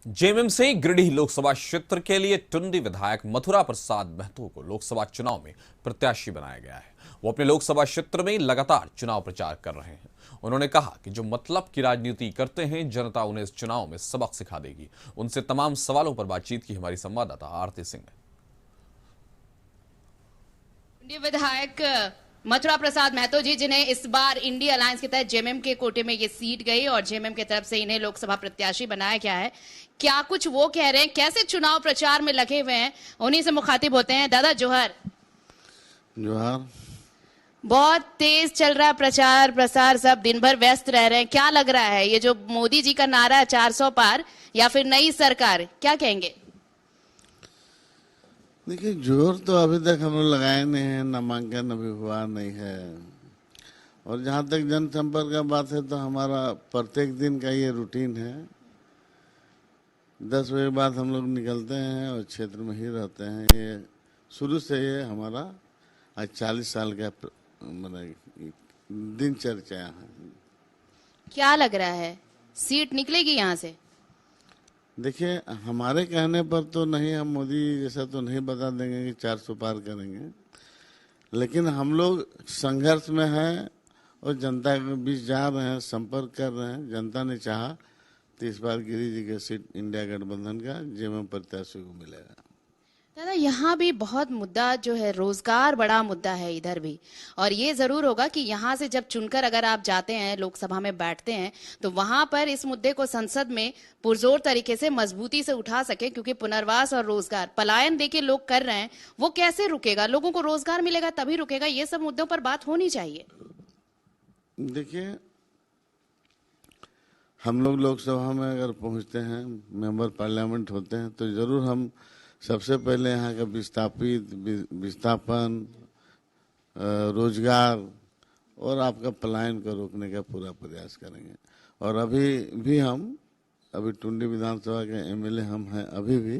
JMM से गिरिडीह लोकसभा क्षेत्र के लिए टुंडी विधायक मथुरा प्रसाद महतो को लोकसभा चुनाव में प्रत्याशी बनाया गया है। वो अपने लोकसभा क्षेत्र में लगातार चुनाव प्रचार कर रहे हैं। उन्होंने कहा कि जो मतलब की राजनीति करते हैं, जनता उन्हें इस चुनाव में सबक सिखा देगी। उनसे तमाम सवालों पर बातचीत की हमारी संवाददाता आरती सिंह ने। टुंडी विधायक मथुरा प्रसाद महतो जी, जिन्हें इस बार इंडिया अलायंस के तहत जेएमएम के कोटे में ये सीट गई और जेएमएम की तरफ से इन्हें लोकसभा प्रत्याशी बनाया गया है। क्या कुछ वो कह रहे हैं, कैसे चुनाव प्रचार में लगे हुए हैं, उन्हीं से मुखातिब होते हैं। दादा जोहर। जोहर। बहुत तेज चल रहा है प्रचार प्रसार, सब दिन भर व्यस्त रह रहे हैं। क्या लग रहा है, ये जो मोदी जी का नारा है 400 पार या फिर नई सरकार, क्या कहेंगे? देखिए, जोर तो अभी तक हम लोग लगाए नहीं है, नामांकन अभी हुआ नहीं है। और जहाँ तक जनसंपर्क का बात है तो हमारा प्रत्येक दिन का ये रूटीन है। 10 बजे बाद हम लोग निकलते हैं और क्षेत्र में ही रहते हैं। ये शुरू से ये हमारा आज 40 साल का मतलब दिनचर्या है। क्या लग रहा है, सीट निकलेगी यहाँ से? देखिए, हमारे कहने पर तो नहीं, हम मोदी जैसा तो नहीं बता देंगे कि 400 पार करेंगे, लेकिन हम लोग संघर्ष में हैं और जनता के बीच जा रहे हैं, संपर्क कर रहे हैं। जनता ने चाहा तो इस बार गिरी जी का सीट इंडिया गठबंधन का जेएमएम प्रत्याशी को मिलेगा। दादा, यहाँ भी बहुत मुद्दा जो है, रोजगार बड़ा मुद्दा है इधर भी। और ये जरूर होगा कि यहाँ से जब चुनकर अगर आप जाते हैं, लोकसभा में बैठते हैं, तो वहां पर इस मुद्दे को संसद में पुरजोर तरीके से मजबूती से उठा सके, क्योंकि पुनर्वास और रोजगार पलायन देखिए लोग कर रहे हैं, वो कैसे रुकेगा? लोगों को रोजगार मिलेगा तभी रुकेगा। ये सब मुद्दों पर बात होनी चाहिए। देखिए, हम लोग लोकसभा में अगर पहुंचते हैं, मेंबर पार्लियामेंट होते हैं, तो जरूर हम सबसे पहले यहाँ का विस्थापन, रोजगार और आपका पलायन को रोकने का पूरा प्रयास करेंगे। और अभी टुंडी विधानसभा के एमएलए हम हैं अभी भी,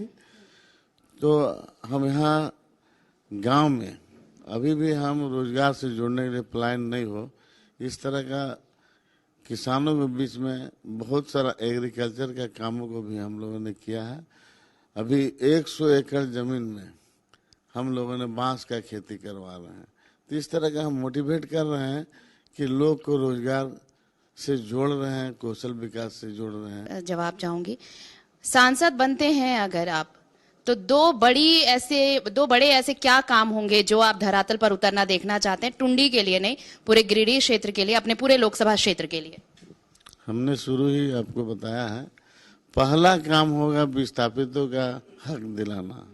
तो हम यहाँ गांव में अभी भी हम रोजगार से जोड़ने के लिए पलायन नहीं हो, इस तरह का किसानों के बीच में बहुत सारा एग्रीकल्चर का कामों को भी हम लोगों ने किया है। अभी 100 एकड़ जमीन में हम लोगों ने बांस का खेती करवा रहे हैं। तो इस तरह का हम मोटिवेट कर रहे हैं कि लोग को रोजगार से जोड़ रहे हैं, कौशल विकास से जोड़ रहे हैं। जवाब चाहूंगी, सांसद बनते हैं अगर आप, तो दो बड़े ऐसे क्या काम होंगे जो आप धरातल पर उतरना देखना चाहते हैं, टुंडी के लिए नहीं, पूरे गिरिडीह क्षेत्र के लिए, अपने पूरे लोकसभा क्षेत्र के लिए? हमने शुरू ही आपको बताया है, पहला काम होगा विस्थापितों का हक दिलाना,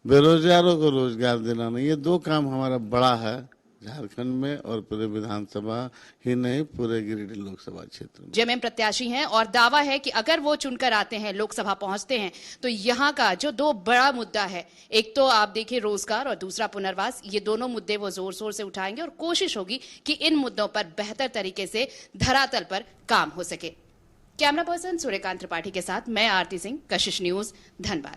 बेरोजगारों को रोजगार दिलाना। ये 2 काम हमारा बड़ा है झारखंड में और पूरे विधानसभा ही नहीं, पूरे गिरिडीह लोकसभा क्षेत्र में। जेएमएम प्रत्याशी हैं और दावा है कि अगर वो चुनकर आते हैं, लोकसभा पहुंचते हैं, तो यहाँ का जो 2 बड़ा मुद्दा है, एक तो आप देखिए रोजगार और दूसरा पुनर्वास, ये दोनों मुद्दे वो जोर शोर से उठाएंगे और कोशिश होगी कि इन मुद्दों पर बेहतर तरीके से धरातल पर काम हो सके। कैमरा पर्सन सूर्यकांत त्रिपाठी के साथ मैं आरती सिंह, कशिश न्यूज, धनबाद।